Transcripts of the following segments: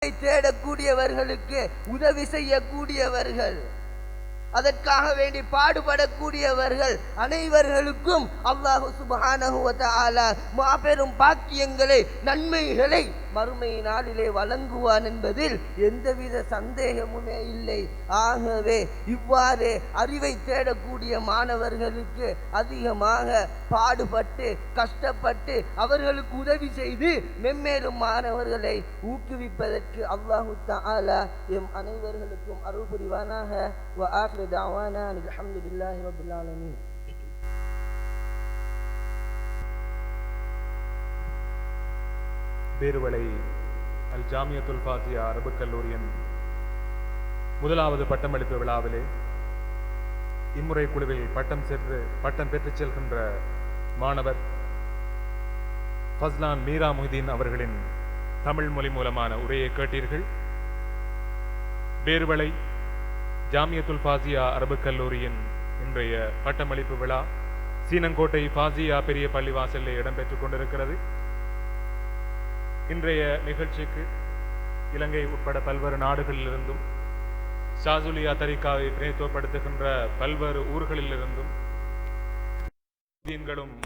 தேடக்கூடியவர்களுக்கு உதவி செய்யக்கூடியவர்கள், அதற்காக வேண்டி பாடுபடக்கூடியவர்கள் அனைவர்களுக்கும் அல்லாஹ் சுப்ஹானஹு வ தஆலா மாபெரும் பாக்கியங்களை, நன்மைகளை மறுமை நாளிலே வழங்குவான் என்பதில் எந்தவித சந்தேகமுமே இல்லை. ஆகவே இவ்வாறு அறிவை தேடக்கூடிய மாணவர்களுக்கு அதிகமாக பாடுபட்டு கஷ்டப்பட்டு அவர்களுக்கு உதவி செய்து மென்மேலும் மாணவர்களை ஊக்குவிப்பதற்கு அல்லாஹு தஆலா எம் அனைவர்களுக்கும் அருள் புரிவானாக. وآخر دعوانا الحمد لله رب العالمين. பேருவளை அல் ஜாமியத்துல் ஃபாசியா அரபு கல்லூரியின் முதலாவது பட்டமளிப்பு விழாவிலே இம்முறை குழுவில் பட்டம் பெற்றுச் செல்கின்ற மாணவர் ஃபஸ்லான் மீரா முஹிதீன் அவர்களின் தமிழ் மொழி மூலமான உரையை கேட்டீர்கள். பேருவளை ஜாமியத்துல் ஃபாசியா அரபு கல்லூரியின் இன்றைய பட்டமளிப்பு விழா சீனங்கோட்டை ஃபாசியா பெரிய பள்ளிவாசலில் இடம்பெற்றுக் கொண்டிருக்கிறது. இன்றைய நிகழ்ச்சிக்கு இலங்கை உட்பட பல்வேறு நாடுகளிலிருந்தும் ஷாசுலியா தரிகாவை பிரதிநிதித்துவப்படுத்துகின்ற பல்வேறு ஊர்களிலிருந்தும்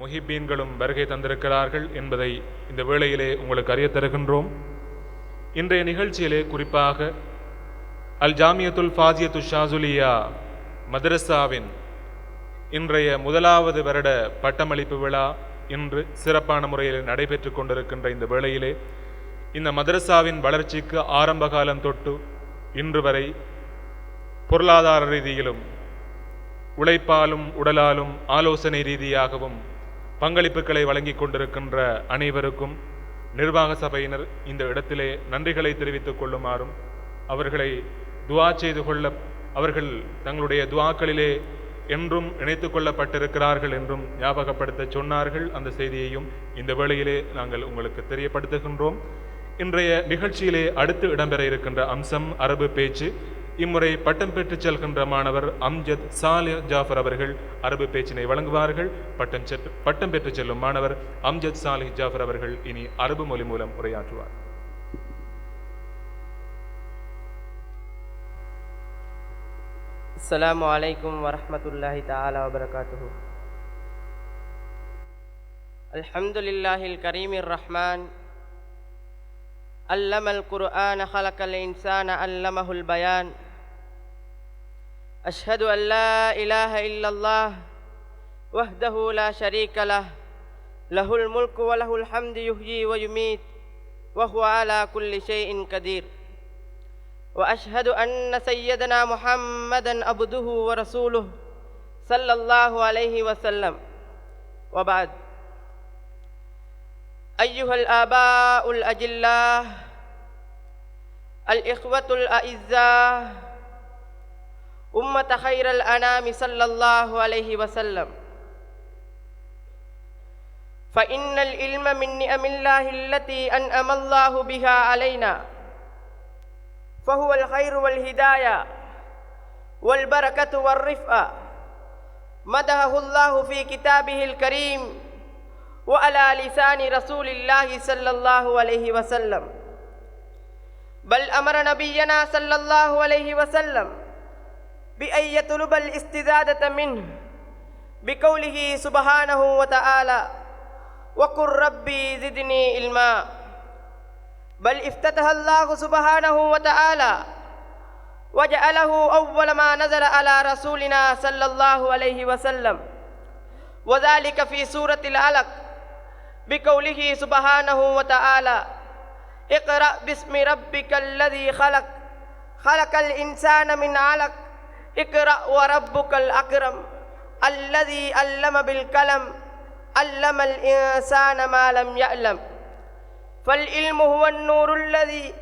முஹிப்பீன்களும் வருகை தந்திருக்கிறார்கள் என்பதை இந்த வேளையிலே உங்களுக்கு அறிய தருகின்றோம். இன்றைய நிகழ்ச்சியிலே குறிப்பாக அல் ஜாமியத்துல் ஃபாசியத்து ஷாசுலியா மதரசாவின் இன்றைய முதலாவது வருட பட்டமளிப்பு விழா இன்று சிறப்பான முறையில் நடைபெற்று கொண்டிருக்கின்ற இந்த வேளையிலே இந்த மதரசாவின் வளர்ச்சிக்கு ஆரம்ப காலம் தொட்டு இன்று வரை பொருளாதார ரீதியிலும் உழைப்பாலும் உடலாலும் ஆலோசனை ரீதியாகவும் பங்களிப்புகளை வழங்கி கொண்டிருக்கின்ற அனைவருக்கும் நிர்வாக சபையினர் இந்த இடத்திலே நன்றிகளை தெரிவித்துக் கொள்ளுமாறும் அவர்களை துஆ செய்து கொள்ள அவர்கள் தங்களுடைய துஆக்களிலே என்றும் இணைத்துக் கொள்ளப்பட்டிருக்கிறார்கள் என்றும் ஞாபகப்படுத்த சொன்னார்கள். அந்த செய்தியையும் இந்த வேளையிலே நாங்கள் உங்களுக்கு தெரியப்படுத்துகின்றோம். இன்றைய நிகழ்ச்சியிலே அடுத்து இடம்பெற இருக்கின்ற அம்சம் அரபு பேச்சு. இம்முறை பட்டம் பெற்றுச் செல்கின்ற மாணவர் அம்ஜத் சாலிஹ் ஜாஃபர் அவர்கள் அரபு பேச்சினை வழங்குவார்கள். பட்டம் பெற்றுச் செல்லும் மாணவர் அம்ஜத் சாலிஹ் ஜாஃபர் அவர்கள் இனி அரபு மொழி மூலம் உரையாற்றுவார். السلام عليكم ورحمة الله تعالى وبركاته. الحمد لله الكريم الرحمن علم القرآن خلق الإنسان علمه البيان. أشهد أن لا إله إلا الله وحده لا شريك له له الملك وله الحمد يحيي ويميت وهو على كل شيء قدير. وأشهد أن سيدنا محمدًا عبده ورسوله صلى الله عليه وسلم. وبعد، أيها الآباء الأجلاء، الإخوة الأعزاء، أمة خير الأنام صلى الله عليه وسلم، فإن العلم من نعم الله التي أنعم الله بها علينا، فهو الخير والهداية والبركة والرفعة. مدحه الله في كتابه الكريم وعلى لسان رسول الله صلى الله عليه وسلم، بل أمر نبينا صلى الله عليه وسلم بأن يطلب الاستزادة منه بقوله سبحانه وتعالى: وقل ربي زدني علما. بل افتتح الله سبحانه وتعالى وجعله أول ما نزل على رسولنا صلى الله عليه وسلم، وذلك في سورة العلق بقوله سبحانه وتعالى: اقرأ باسم ربك الذي خلق خلق الإنسان من علق اقرأ وربك الأكرم الذي علم بالقلم علم الإنسان ما لم يعلم. فالعلم هو النور الذي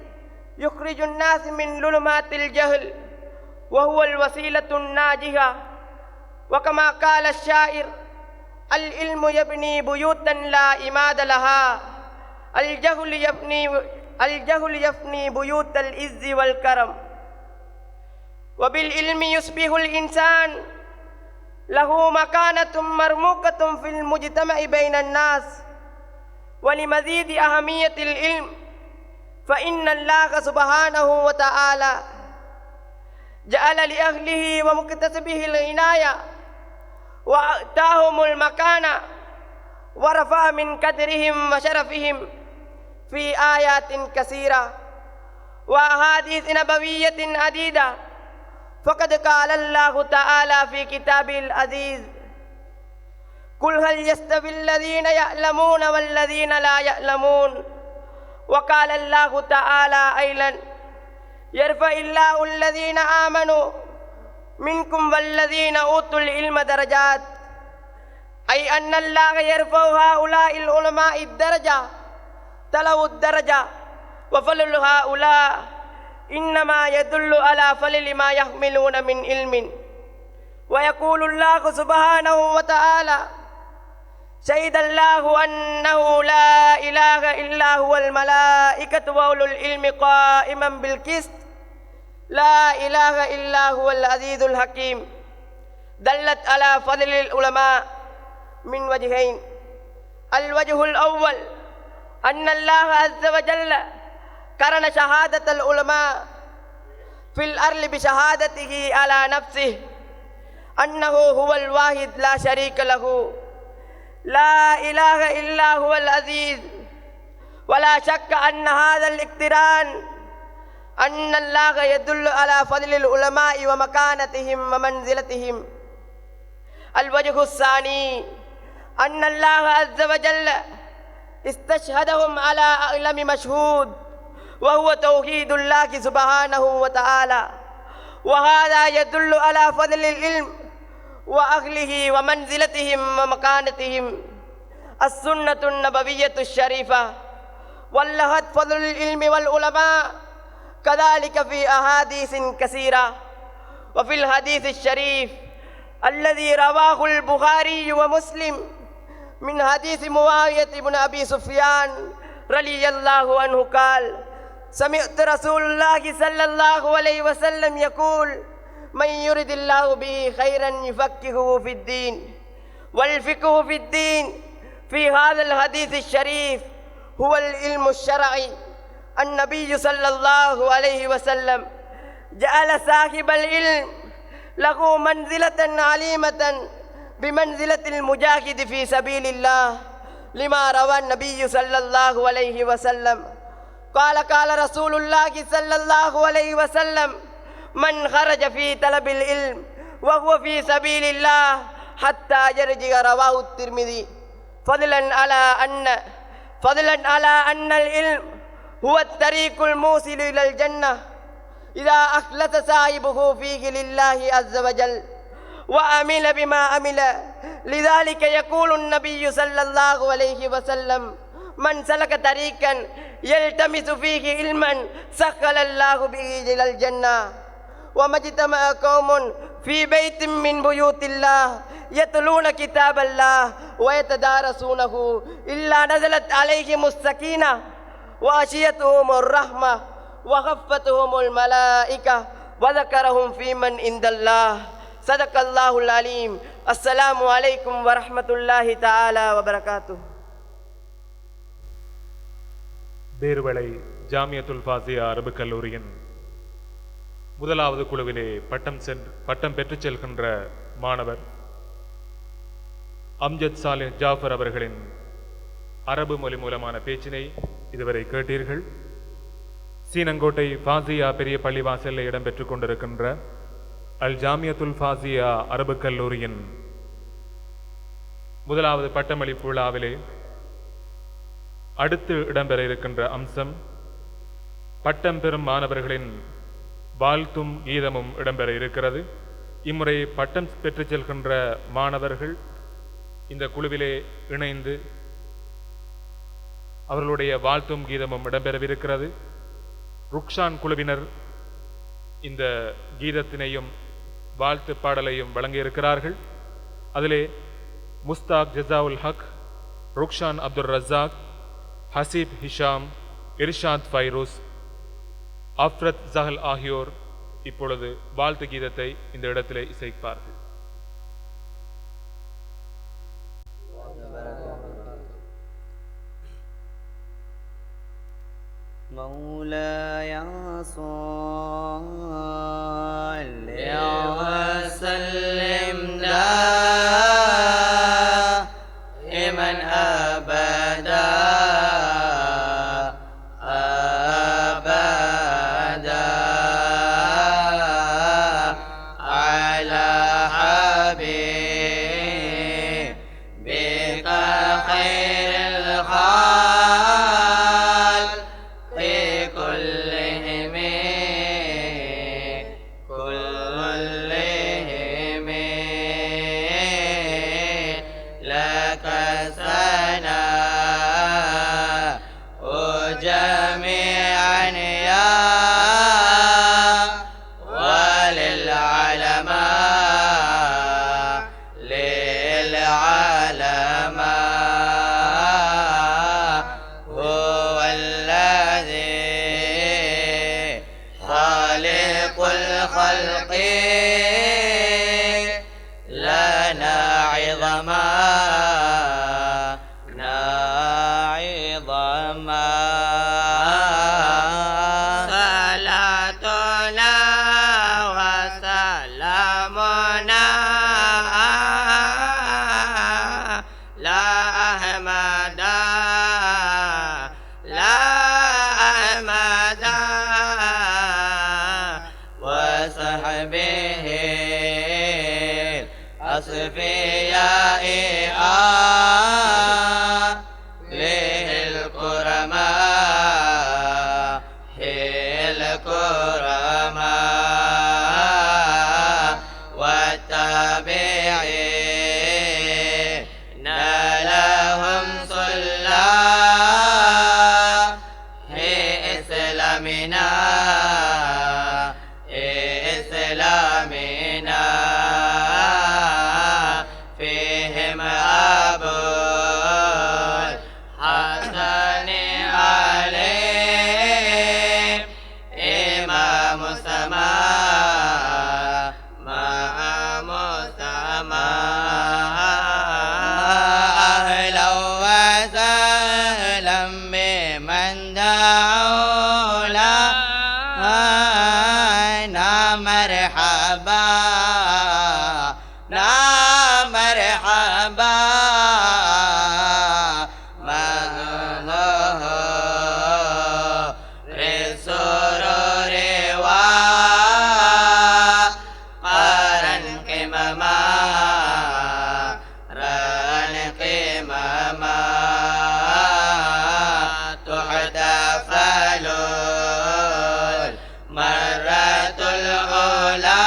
يخرج الناس من ظلمات الجهل وهو الوسيلة الناجحة. وكما قال الشاعر: العلم يبني بيوتا لا عماد لها، الجهل يفني بيوت العز والكرم. وبالعلم يصبح الإنسان له مكانة مرموقة في المجتمع بين الناس. ولمزيد أهمية العلم فإن الله سبحانه وتعالى جعل لأهله ومكتسبه العناية وأعطاهم المكانة ورفع من قدرهم وشرفهم في آيات كثيرة وأحاديث نبوية عديدة. فقد قال الله تعالى في كتابه العزيز: قل هل يستوي الذين يعلمون والذين لا يعلمون. وقال الله تعالى أيضا: يرفع الله الذين آمنوا منكم والذين أوتوا العلم درجات، أي أن الله يرفع هؤلاء العلماء الدرجة تلو الدرجة. وفضل هؤلاء إنما يدل على فضل ما يحملون من علم. ويقول الله سبحانه وتعالى: شهد الله أنه لا إله إلا هو الملائكة وأولو العلم قائما بالقسط لا إله إلا هو العزيز الحكيم. دلت على فضل العلماء من وجهين: الوجه الأول أن الله عز وجل قرن شهادة العلماء في الأرض بشهادته على نفسه أنه هو الواحد لا شريك له، لا إله إلا هو العزيز. ولا شك أن هذا الاقتران أن الله يدل على فضل العلماء ومكانتهم ومنزلتهم. الوجه الثاني أن الله عز وجل استشهدهم على أعلم مشهود وهو توحيد الله سبحانه وتعالى، وهذا يدل على فضل العلم وأهله ومنزلتهم ومكانتهم. السنة النبوية الشريفة ولهت فضل العلم والعلماء كذلك في أحاديث كثيرة. وفي الحديث الشريف الذي رواه البخاري ومسلم من حديث معاوية بن أبي سفيان رضي الله عنه قال: سمعت رسول الله صلى الله عليه وسلم يقول: من يرد الله به خيرا يفقهه في الدين. والفقه في الدين في هذا الحديث الشريف هو العلم الشرعي. النبي صلى الله عليه وسلم جعل صاحب العلم له منزلة عليمة بمنزلة المجاهد في سبيل الله، لما روى النبي صلى الله عليه وسلم قال رسول الله صلى الله عليه وسلم: من خرج في طلب العلم وهو في سبيل الله حتى يرجع. رواه الترمذي. فضلا على أن العلم هو الطريق الموصل إلى الجنة إذا أخلص صاحبه فيه لله عز وجل وعمل بما عمل. لذلك يقول النبي صلى الله عليه وسلم: من سلك طريقا يلتمس فيه علما سهل الله به إلى الجنة. وما اجتمع قوم في بيت من بيوت الله يتلون كتاب الله ويتدارسونه إلا نزلت عليهم السكينة وغشيتهم الرحمة وخفتهم الملائكة وذكرهم في من عند الله. صدق الله العليم. السلام عليكم ورحمة الله تعالى وبركاته. பேர்வளை ஜாமியத்துல் ஃபாசியா அரபு கல்லூரியின் முதலாவது குழுவிலே பட்டம் பெற்றுச் செல்கின்ற மாணவர் அம்ஜத் சாலிஹ் ஜாஃபர் அவர்களின் அரபு மொழி மூலமான பேச்சினை இதுவரை கேட்டீர்கள். சீனங்கோட்டை ஃபாசியா பெரிய பள்ளிவாசலில் இடம்பெற்றுக் கொண்டிருக்கின்ற அல் ஜாமியத்துல் ஃபாசியா அரபு கல்லூரியின் முதலாவது பட்டமளிப்பு விழாவிலே அடுத்து இடம்பெற இருக்கின்ற அம்சம் பட்டம் பெறும் மாணவர்களின் வாழ்த்தும் கீதமும் இடம்பெற இருக்கிறது. இம்முறை பட்டம் பெற்றுச் செல்கின்ற மாணவர்கள் இந்த குழுவிலே இணைந்து அவர்களுடைய வாழ்த்தும் கீதமும் இடம்பெறவிருக்கிறது. ருக்ஷான் குழுவினர் இந்த கீதத்தினையும் வாழ்த்து பாடலையும் வழங்கியிருக்கிறார்கள். அதிலே முஸ்தாக் ஜசாவுல் ஹக், ருக்ஷான் அப்துல் ரஸாக், ஹசீப் ஹிஷாம், இர்ஷாத் ஃபைரூஸ், அஃப்ரத் ஜஹல் ஆகியோர் இப்பொழுது வாழ்த்து கீதத்தை இந்த இடத்திலே இசைப்பார்கள். மௌ صل وسلم دائما أبدا على حبيبك خير الخلق كلهم لك ثناء جميعا يا للعالماء هو الذي خالق الخلق لنا عظما صلاتنا وسلامنا لا أحمد وصحبه الأصفياء للكرماء والتابعين لهم صلى إسلامنا فيهم أبو الحسن علي إمام السماء مع السماء أهلا وسهلا بمن دعوا لنا مرحبا مرحبا مظهر السرور وقرا قمما تحتفل المرة الأولى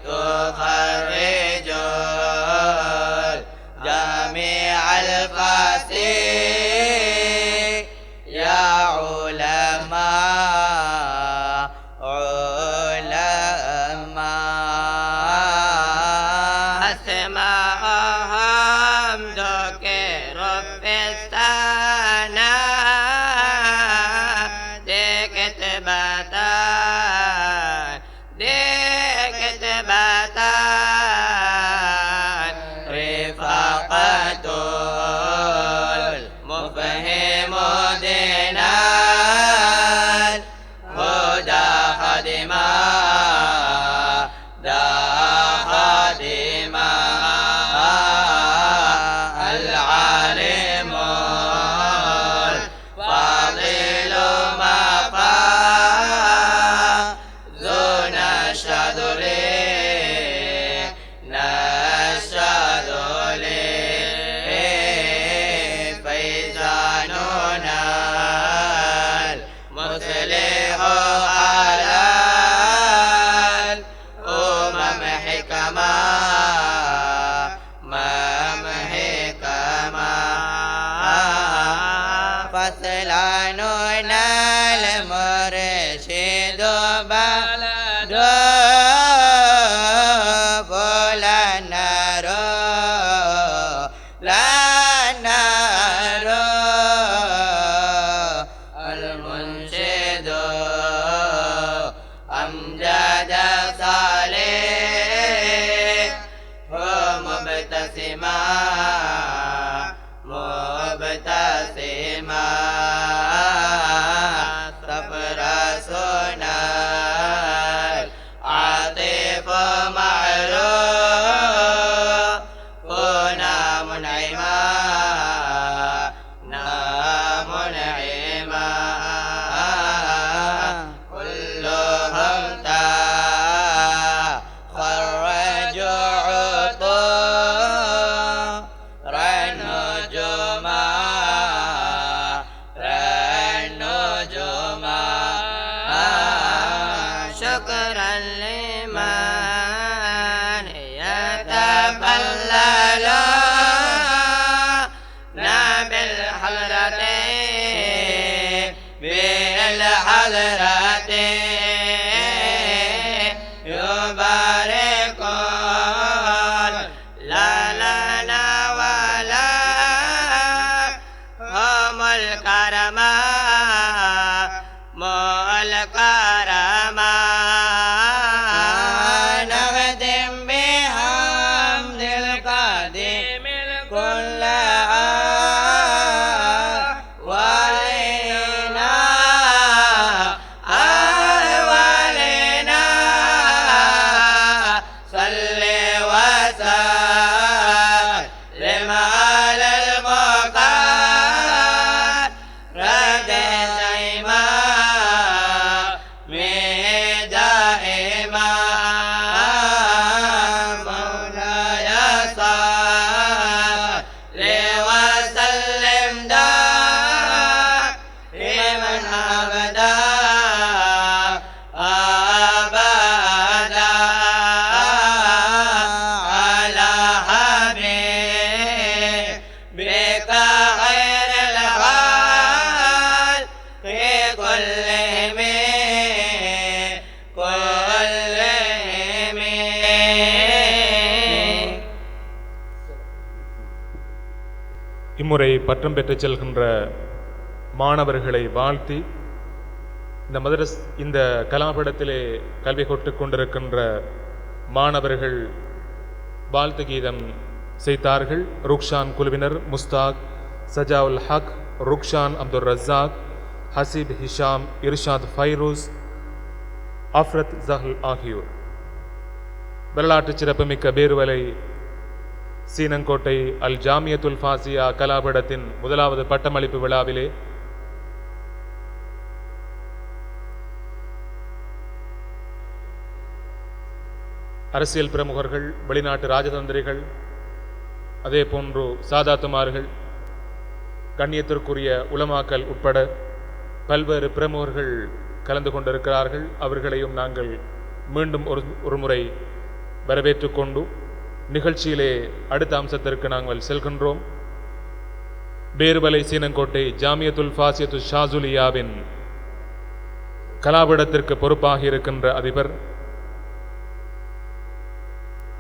تخرج جميع الفاسي يا علماء أسماءهم ذكر في السنة دي كتبتان رفاقة المفهم دينا هدى خادما العالم الفاضل ما فاز نشهد فيزاننا المصلح على الأمم حكما فصلاننا المرشد بلد المنشد أمجد صالح معتصما مبتسما صبر سنال عاطف معروف كنا منعما منعما كلهم تخرج عطور النجوما النجوما شكرا لمن يتفلل بالحضرة بالحضرة يبارك لا لنا ولا هم الكرما الكرما نخدم بحمد القديم كل أولنا أولنا صل وسلم على المختار رد دائما دائما مولاي صل وسلم دائما أبدا أبدا على حبيبك خير الخلق كلهم இம்முறை பட்டம் பெற்றுச் செல்கின்ற மாணவர்களை வாழ்த்தி இந்த கலாபீடத்திலே கல்வி கொட்டுக் கொண்டிருக்கின்ற மாணவர்கள் வாழ்த்து கீதம் செய்தார்கள். ருக்ஷான் குழுவினர் முஸ்தாக், சஜாவுல் ஹக், ருக்ஷான் அப்துல் ரஸாக், ஹசீப் ஹிஷாம், இர்ஷாத் ஃபைரூஸ், அஃப்ரத் ஜஹல் ஆகியோர். வரலாற்று சிறப்புமிக்க பேருவலை சீனங்கோட்டை அல் ஜாமியத்துல் ஃபாசியா கலாபீடத்தின் முதலாவது பட்டமளிப்பு விழாவிலே அரசியல் பிரமுகர்கள், வெளிநாட்டு ராஜதந்திரிகள், அதே போன்று சாதாத்துமார்கள், கண்ணியத்திற்குரிய உலமாக்கல் உட்பட பல்வேறு பிரமுகர்கள் கலந்து கொண்டிருக்கிறார்கள். அவர்களையும் நாங்கள் மீண்டும் ஒரு முறை வரவேற்றுக் கொண்டு நிகழ்ச்சியிலே அடுத்த அம்சத்திற்கு நாங்கள் செல்கின்றோம். பேருவலை சீனங்கோட்டை ஜாமியத்துல் ஃபாசியத்து ஷாசுலியாவின் கலாபீடத்திற்கு பொறுப்பாக இருக்கின்ற அதிபர்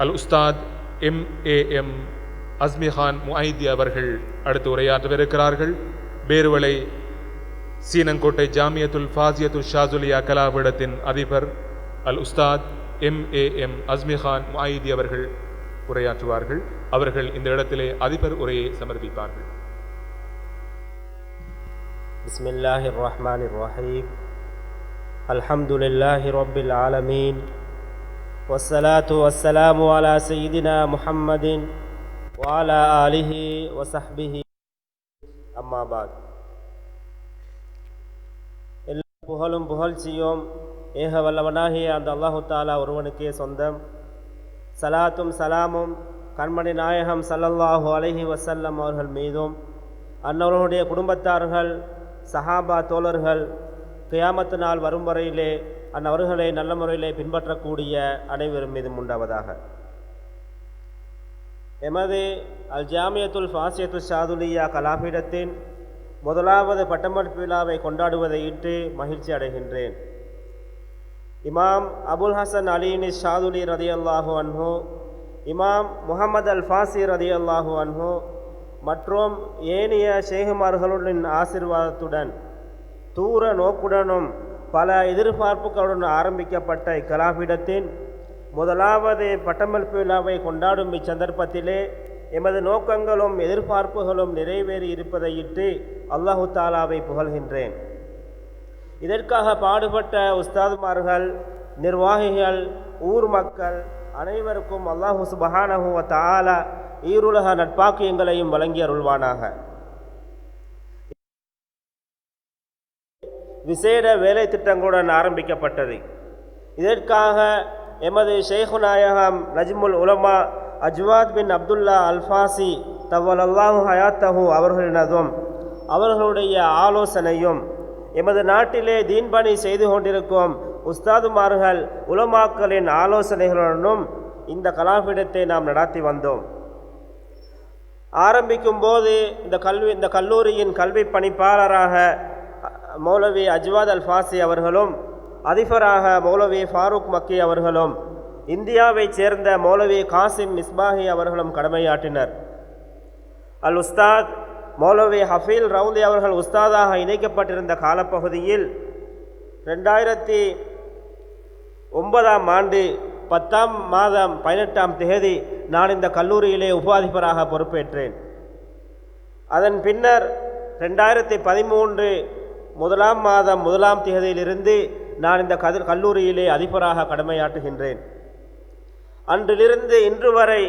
அல் உஸ்தாத் MAM அஸ்மிகான் முஐதி அவர்கள் அடுத்து உரையாற்றவிருக்கிறார்கள். பேருவலை சீனங்கோட்டை ஜாமியத்துல் ஃபாசியத்து ஷாசுலியா கலாபீடத்தின் அதிபர் அல் உஸ்தாத் MAM அஸ்மிகான் முஐதி அவர்கள் உரையாற்றுவார்கள். அவர்கள் இந்த இடத்திலே அதிபர் உரையை சமர்ப்பிப்பார்கள். பிஸ்மில்லாஹிர் ரஹ்மானிர் ரஹீம். அல்ஹம்துலில்லாஹி ரப்பில் ஆலமீன். வஸ்ஸலாத்து வஸ்ஸலாமு அலா சய்யிதினா முஹம்மதின் வ அலா ஆலிஹி வ ஸஹ்பிஹி. அம்மா பாத். எல்லா புகழும் புகழ்ச்சியும் ஏக வல்லவனாகிய அந்த அல்லாஹு தஆலா ஒருவனுக்கே சொந்தம். சலாத்தும் சலாமும் கண்மணி நாயகம் ஸல்லல்லாஹு அலைஹி வஸல்லம் அவர்கள் மீதும், அன்னவர்களுடைய குடும்பத்தார்கள், சஹாபா தோழர்கள், கியாமத்து நாள் வரும் வரையிலே அன்னவர்களை நல்ல முறையிலே பின்பற்றக்கூடிய அனைவரும் மீதும் உண்டாவதாக. எமது அல் ஜாமியத்துல் ஃபாசியத்து ஷாதுலியா கலாபீடத்தின் முதலாவது பட்டமளிப்பு விழாவை கொண்டாடுவதை இட்டு மகிழ்ச்சி அடைகின்றேன். இமாம் அபுல் ஹசன் அலினி ஷாதுலி ரதியல்லாஹு அன்ஹு, இமாம் முஹம்மது அல் ஃபாசி ரதியல்லாஹு அன்ஹு மற்றும் ஏனைய ஷேகுமார்களுடன் ஆசீர்வாதத்துடன் தூர நோக்குடனும் பல எதிர்பார்ப்புகளுடன் ஆரம்பிக்கப்பட்ட இக்கலாபீடத்தின் முதலாவது பட்டமளிப்பு விழாவை கொண்டாடும் இச்சந்தர்ப்பத்திலே எமது நோக்கங்களும் எதிர்பார்ப்புகளும் நிறைவேறி இருப்பதையிட்டு அல்லாஹு தாலாவை புகழ்கின்றேன். இதற்காக பாடுபட்ட உஸ்தாதுமார்கள், நிர்வாகிகள், ஊர் மக்கள் அனைவருக்கும் அல்லாஹு சுப்ஹானஹு வ தஆலா ஈருலக நட்பாக்கியங்களையும் வழங்கி அருள்வானாக. விசேட வேலை திட்டங்களுடன் ஆரம்பிக்கப்பட்டது. இதற்காக எமது ஷேഖு நாயகம் நஜ்முல் உலமா அஜ்வாத் பின் அப்துல்லா அல்ஃபாசி தவ்வலல்லாஹு ஹயாத்தஹு அவர்களினதும் அவர்களுடைய ஆலோசனையும் எமது நாட்டிலே தீன்பணி செய்து கொண்டிருக்கும் உஸ்தாதுமார்கள் உலமாக்களின் ஆலோசனைகளுடனும் இந்த கலாபீடத்தை நாம் நடாத்தி வந்தோம். ஆரம்பிக்கும் போது இந்த கல்லூரியின் கல்வி பணிப்பாளராக மௌலவி அஜ்வாத் அல்ஃபாசி அவர்களும், அதிபராக மௌலவி ஃபாரூக் மக்கி அவர்களும், இந்தியாவைச் சேர்ந்த மௌலவி காசிம் மிஸ்பாஹி அவர்களும் கடமையாற்றினர். அல் உஸ்தாத் மௌலவி ஹஃபீல் ரவுந்தி அவர்கள் உஸ்தாதாக இணைக்கப்பட்டிருந்த காலப்பகுதியில் 2009ஆம் ஆண்டு 10ஆம் மாதம் 18ஆம் தேதி நான் இந்த கல்லூரியிலே உபாதிபராக பொறுப்பேற்றேன். அதன் பின்னர் 2013 1ஆம் மாதம் 1ஆம் தேதியிலிருந்து நான் இந்த கல்லூரியிலே அதிபராக கடமையாற்றுகின்றேன். அன்றிலிருந்து இன்று வரை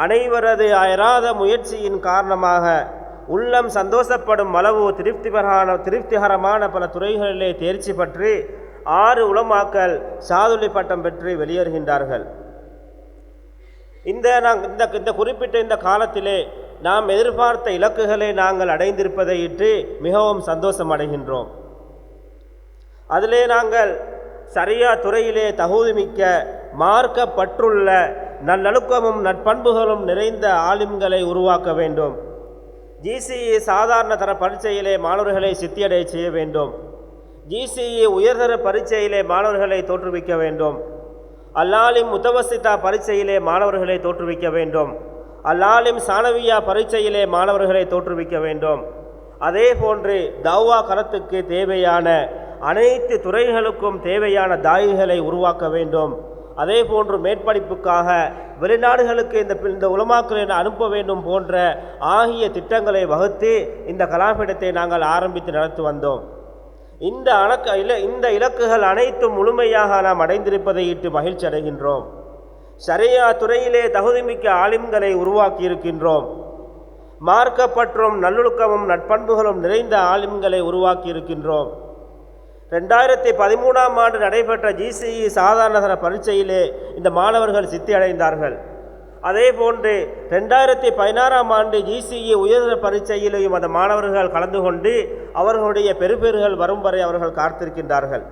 அனைவரது அயராத முயற்சியின் காரணமாக உள்ளம் சந்தோஷப்படும் அளவு திருப்திகரமான பல துறைகளிலே தேர்ச்சி பெற்று 6 உலமாக்கள் சாதுலி பட்டம் பெற்று வெளியேறுகின்றார்கள். இந்த குறிப்பிட்ட இந்த காலத்திலே நாம் எதிர்பார்த்த இலக்குகளை நாங்கள் அடைந்திருப்பதை இட்டு மிகவும் சந்தோஷம் அடைகின்றோம். அதிலே நாங்கள் சரியா துறையிலே தகுதிமிக்க மார்க்கப்பற்றுள்ள நல்லொழுக்கமும் நட்பண்புகளும் நிறைந்த ஆலிம்களை உருவாக்க வேண்டும். ஜிசிஇ சாதாரண தர பரீட்சையிலே மாணவர்களை சித்தியடை செய்ய வேண்டும். ஜிசிஇ உயர்தர பரீட்சையிலே மாணவர்களை தோற்றுவிக்க வேண்டும். அல்லாலிம் முத்தவசிதா பரீட்சையிலே மாணவர்களை தோற்றுவிக்க வேண்டும். அல்லாலிம் சானவியா பரீட்சையிலே மாணவர்களை தோற்றுவிக்க வேண்டும். அதே போன்று தௌவா களத்துக்கு தேவையான அனைத்து துறைகளுக்கும் தேவையான தாயிகளை உருவாக்க வேண்டும். அதே போன்று மேற்படிப்புக்காக வெளிநாடுகளுக்கு இந்த உலமாக்களை அனுப்ப வேண்டும் போன்ற ஆகிய திட்டங்களை வகுத்து இந்த கலாபீடத்தை நாங்கள் ஆரம்பித்து நடத்தி வந்தோம். இந்த இலக்குகள் அனைத்தும் முழுமையாக நாம் அடைந்திருப்பதை இட்டு மகிழ்ச்சி அடைகின்றோம். ஷரியா துறையிலே தகுதிமிக்க ஆலிம்களை உருவாக்கி இருக்கின்றோம். மார்க்கப்பற்றும் நல்லொழுக்கமும் நட்பண்புகளும் நிறைந்த ஆலிம்களை உருவாக்கி இருக்கின்றோம். 2013ஆம் ஆண்டு நடைபெற்ற ஜிசிஇ சாதாரண தர பரீட்சையிலே இந்த மாணவர்கள் சித்தி அடைந்தார்கள். அதே போன்று 2016ஆம் ஆண்டு ஜிசிஇ உயர்தர பரீட்சையிலேயும் அந்த மாணவர்கள் கலந்து கொண்டு அவர்களுடைய பெறுபேறுகள் வரும் வரை அவர்கள் காத்திருக்கின்றார்கள்.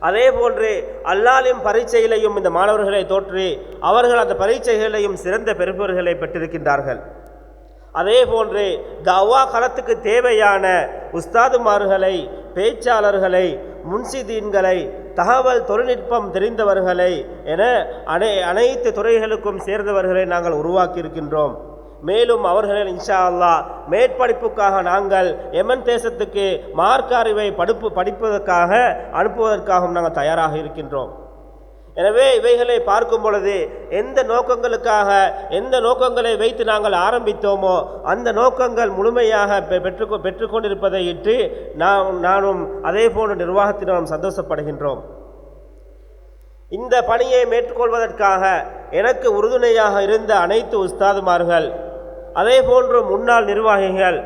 அதே போன்று அல்லாலிம் பரீட்சையிலையும் இந்த மாணவர்களை தோற்றி அவர்கள் அந்த பரீட்சைகளையும் சிறந்த பெறுபேறுகளை பெற்றிருக்கின்றார்கள். அதே போன்று தவா களத்துக்கு தேவையான உஸ்தாதுமார்களை, பேச்சாளர்களை, முன்சிதீன்களை, தகவல் தொழில்நுட்பம் தெரிந்தவர்களை என அனைத்து துறைகளுக்கும் சேர்ந்தவர்களை நாங்கள் உருவாக்கி இருக்கின்றோம். மேலும் அவர்கள் இன்ஷா அல்லாஹ் மேற்படிப்புக்காக நாங்கள் எமன் தேசத்துக்கு மார்க்க அறிவை படிப்பதற்காக அனுப்புவதற்காகவும் நாங்கள் தயாராக இருக்கின்றோம். எனவே இவைகளை பார்க்கும் பொழுது எந்த நோக்கங்களை வைத்து நாங்கள் ஆரம்பித்தோமோ அந்த நோக்கங்கள் முழுமையாக பெற்றுக்கொண்டிருப்பதை இட்டு நானும் அதே போன்ற நிர்வாகத்தினரும் சந்தோஷப்படுகின்றோம். இந்த பணியை மேற்கொள்வதற்காக எனக்கு உறுதுணையாக இருந்த அனைத்து உஸ்தாதுமார்கள், அதே போன்று முன்னாள் நிர்வாகிகள்,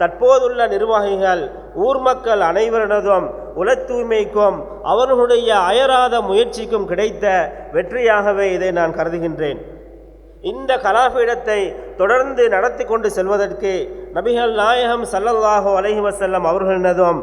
தற்போதுள்ள நிர்வாகிகள், ஊர் மக்கள் அனைவரினதும் உல தூய்மைக்கும் அவர்களுடைய அயராத முயற்சிக்கும் கிடைத்த வெற்றியாகவே இதை நான் கருதுகின்றேன். இந்த கலாபீடத்தை தொடர்ந்து நடத்தி கொண்டு செல்வதற்கு நபிகள் நாயகம் ஸல்லல்லாஹு அலைஹி வஸல்லம் அவர்களினதும்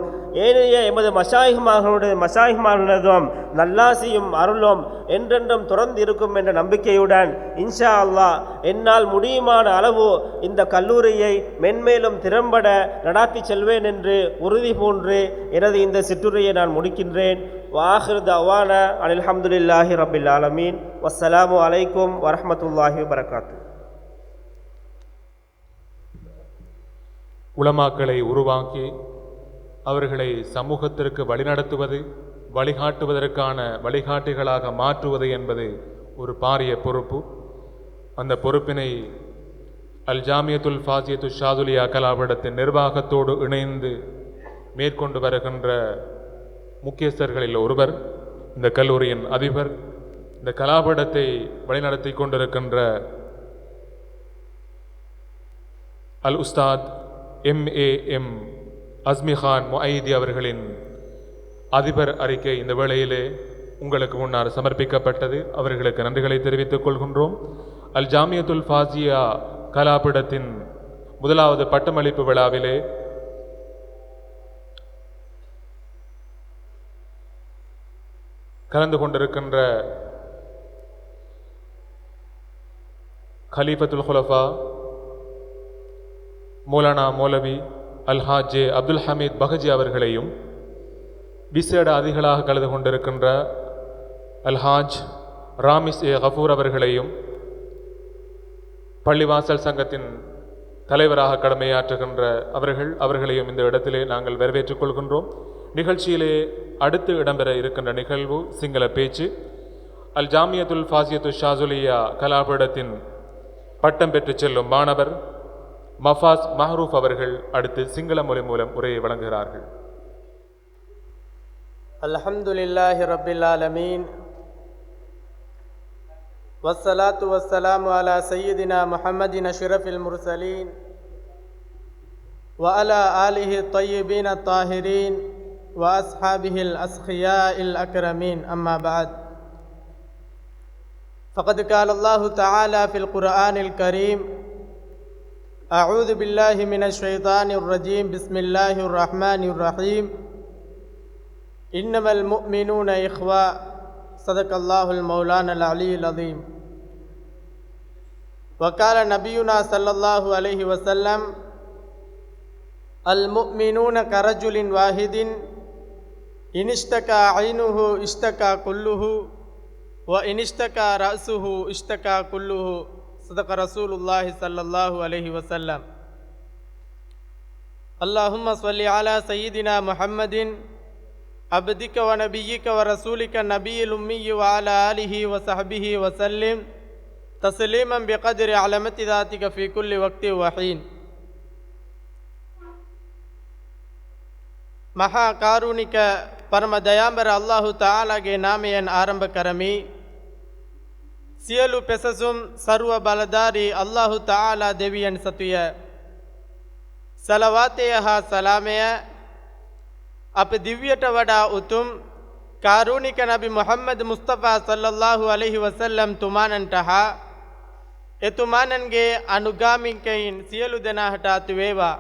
ஏனைய எமது மஷாயிஹ்மார்களினதும் நல்லாசியும் அருளும் என்றென்றும் தொடர்ந்து இருக்கும் என்ற நம்பிக்கையுடன் இன்ஷா அல்லாஹ் என்னால் முடியுமான அளவு இந்த கல்லூரியை மென்மேலும் திறம்பட நடாத்தி செல்வேன் என்று உறுதி பூண்டு எனது இந்த சிற்றுரையை நான் முடிக்கின்றேன். வாஹிர் தவானா அல்ஹம்துலில்லாஹி ரப்பில் ஆலமீன். வஸ்ஸலாமு அலைக்கும் வரஹ்மத்துல்லாஹி வபரகாத்துஹு. உலமாக்களை உருவாக்கி அவர்களை சமூகத்திற்கு வழிநடத்துவது, வழிகாட்டுவதற்கான வழிகாட்டிகளாக மாற்றுவது என்பது ஒரு பாரிய பொறுப்பு. அந்த பொறுப்பினை அல் ஜாமியத்துல் ஃபாசியத்து ஷாதுலியா கலாபீடத்தின் நிர்வாகத்தோடு இணைந்து மேற்கொண்டு வருகின்ற முக்கியஸ்தர்களில் ஒருவர், இந்த கல்லூரியின் அதிபர், இந்த கலாபீடத்தை வழிநடத்தி கொண்டிருக்கின்ற அல் உஸ்தாத் MAM அஸ்மி கான் முஐதி அவர்களின் அதிபர் அறிக்கை இந்த வேளையிலே உங்களுக்கு முன்னால் சமர்ப்பிக்கப்பட்டது. அவர்களுக்கு நன்றிகளை தெரிவித்துக் கொள்கின்றோம். அல் ஜாமியத்துல் ஃபாசியா கலாபீடத்தின் முதலாவது பட்டமளிப்பு விழாவிலே கலந்து கொண்டிருக்கின்ற கலீஃபத்துல் குலஃபா மௌலானா மௌலவி அல்ஹாஜ் அப்துல் ஹமீத் பகஜி அவர்களையும், விசேட அதிகளாக கலந்து கொண்டிருக்கின்ற அல்ஹாஜ் ராமிஸ் கஃபூர் அவர்களையும், பள்ளிவாசல் சங்கத்தின் தலைவராக கடமையாற்றுகின்ற அவர்களையும் இந்த இடத்திலே நாங்கள் வரவேற்றுக் கொள்கின்றோம். நிகழ்ச்சியிலே அடுத்து இடம்பெற இருக்கின்ற நிகழ்வு சிங்கள பேச்சு. அல் ஜாமியத்துல் ஃபாசியத்து ஷாதுலியா கலாபீடத்தின் பட்டம் பெற்று செல்லும் மாணவர் மஃபாஸ் மஹ்ரூஃப் அவர்கள் அடுத்து சிங்கள மொழி மூலம் உரையை வழங்குகிறார்கள். அல்ஹம்துலில்லாஹி ரப்பில் ஆலமீன் வஸ்ஸலாத்து வஸ்ஸலாமு அலா சய்யிதினா முஹம்மதின் அஷ்ரஃபில் முர்சலீன் வ அலா ஆலிஹி த்தய்யிபீன த்தாஹிரீன் வ அஸ்ஹாபிஹில் அஸ்கியாஇல் அக்ரமீன். அம்மா பஅத். ஃபகத் கால அல்லாஹு தஆலா ஃபில் குர்ஆனில் கரீம் அஊது பில்லாஹி மினஷ் ஷைத்தானிர் ரஜீம் பிஸ்மில்லாஹிர் ரஹ்மானிர் ரஹீம் இன்னமல் முஃமினூன இஹ்வா சதகல்லாஹுல் மௌலானல் அலியுல் அஸீம். வகால நபியுனா ஸல்லல்லாஹு அலைஹி வஸல்லம் அல் முஃமினூன கரஜுலின் வாஹிதின் இனிஷ்தகா ஐனுஹு இஷ்தகா குல்லுஹு வ இனிஷ்தகா ரஅஸுஹு இஷ்தகா குல்லுஹு சதக ரசூலுல்லாஹி ஸல்லல்லாஹு அலைஹி வஸல்லம். அல்லாஹும்ம ஸல்லி அலா சய்யிதினா முஹம்மதின் அப்திக வ நபியிக வ ரசூலிக நபியில் உம்மியி வ அலா ஆலிஹி வ ஸஹ்பிஹி வ ஸல்லிம் தஸ்லீமன் பிகத்ரி அலமத்தி தாத்திக ஃபீ குல்லி வக்தி வ ஹீன். ಮಹಾ ಕಾರುಣಿಕ ಪರಮ ದಯಾಂಬರ ಅಲ್ಲಾಹು ತಾಲಾಗೆ ನಾಮೆಯನ್ ಆರಂಭ ಕರಮಿ ಸಿಯಲು ಪೆಸಸುಂ ಸರ್ವ ಬಲದಾರಿ ಅಲ್ಲಾಹು ತಾಲಾ ದೇವಿಯನ್ ಸತುಯ ಸಲವಾತೆಯ ಸಲಾಮೆಯ ಅಪ ದಿವ್ಯಟ ವಡ ಉತುಂ ಕಾರುಣಿಕ ನಬಿ ಮುಹಮ್ಮದ್ ಮುಸ್ತಫಾ ಸಲ್ಲಲ್ಲಾಹು ಅಲೈಹಿ ವಸಲ್ಲಂ ತುಮಾನಂಟಹ ಎತುಮಾನನ್ಗೆ ಅನುಗಾಮಿಕೈನ್ ಸಿಯಲು ದೆನ ಹಟಾತುವೇವಾ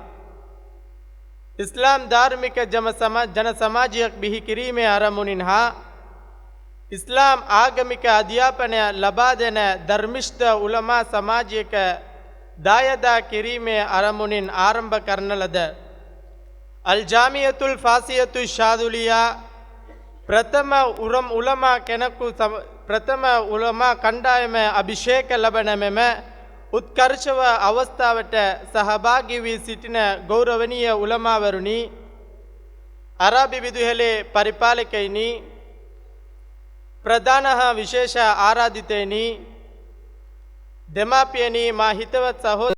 ಇಸ್ಲಾಂ ಧಾರ್ಮಿಕ ಜನ ಸಮಾಜಿಯಕ್ ಬಿಹಿ ಕಿರೀಮೆ ಅರಮುನಿನ್ಹಾ ಇಸ್ಲಾಂ ಆಗಮಿಕ ಅಧ್ಯಾಪನೆ ಲಬಾದೆನ ಧರ್ಮಿಷ್ಠ ಉಲಮಾ ಸಮಾಜಿಕ ದಾಯದ ಕಿರೀಮೆ ಅರಮುನಿನ್ ಆರಂಭ ಕರ್ನಲದ ಅಲ್ ಜಾಮಿಯತುಲ್ ಫಾಸಿಯತು ಶಾದುಲಿಯಾ ಪ್ರಥಮ ಉಲಮಾ ಕೆನಕು ಪ್ರಥಮ ಉಲಮಾ ಕಂಡಾಯಮ ಅಭಿಷೇಕ ಲಬನಮೆಮ ಉತ್ಕರ್ಷವ ಅವಸ್ಥಾವಟ ಸಹಭಾಗಿವಿ ಸಿಟಿನ ಗೌರವನೀಯ ಉಲಮಾವರುಣಿ ಅರಾಬಿ ವಿದುಹೆಲೆ ಪರಿಪಾಲಕೈನಿ ಪ್ರಧಾನ ವಿಶೇಷ ಆರಾಧಿತೇನಿ ದೆಮಾಪಿಯನಿ ಮಾ ಹಿತವತ್ ಸಹೋದರ